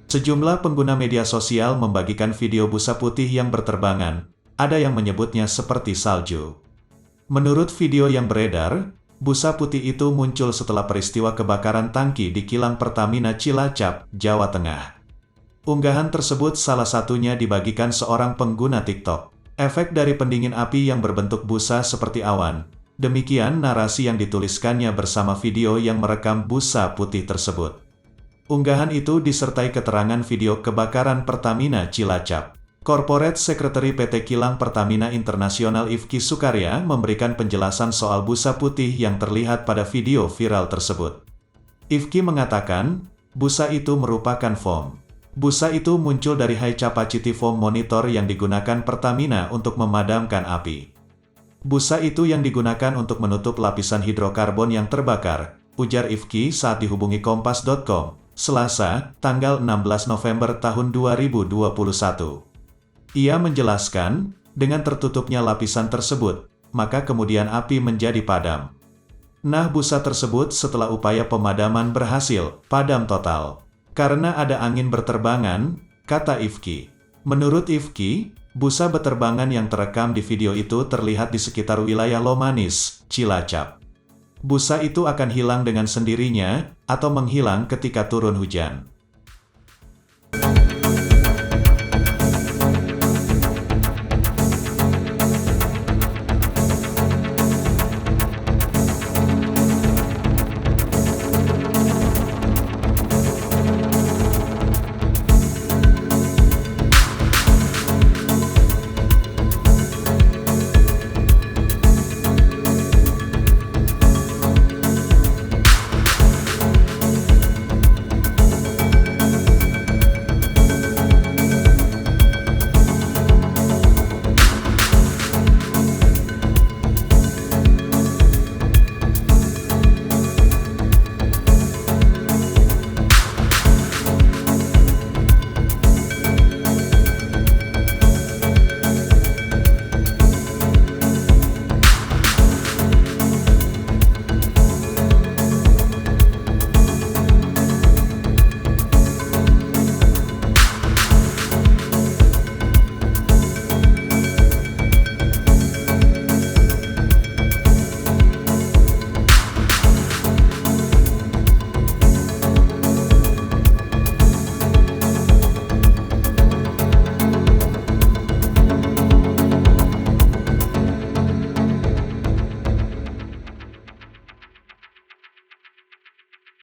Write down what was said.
Sejumlah pengguna media sosial membagikan video busa putih yang berterbangan, ada yang menyebutnya seperti salju. Menurut video yang beredar, busa putih itu muncul setelah peristiwa kebakaran tangki di kilang Pertamina Cilacap, Jawa Tengah. Unggahan tersebut salah satunya dibagikan seorang pengguna TikTok. Efek dari pendingin api yang berbentuk busa seperti awan. Demikian narasi yang dituliskannya bersama video yang merekam busa putih tersebut. Unggahan itu disertai keterangan video kebakaran Pertamina Cilacap. Corporate Secretary PT Kilang Pertamina Internasional Ifki Sukarya memberikan penjelasan soal busa putih yang terlihat pada video viral tersebut. Ifki mengatakan, busa itu merupakan foam. Busa itu muncul dari high capacity foam monitor yang digunakan Pertamina untuk memadamkan api. Busa itu yang digunakan untuk menutup lapisan hidrokarbon yang terbakar, ujar Ifki saat dihubungi Kompas.com, Selasa, tanggal 16 November tahun 2021. Ia menjelaskan, dengan tertutupnya lapisan tersebut, maka kemudian api menjadi padam. Nah, busa tersebut setelah upaya pemadaman berhasil, padam total. Karena ada angin berterbangan, kata Ifki. Menurut Ifki, busa berterbangan yang terekam di video itu terlihat di sekitar wilayah Lomanis, Cilacap. Busa itu akan hilang dengan sendirinya, atau menghilang ketika turun hujan.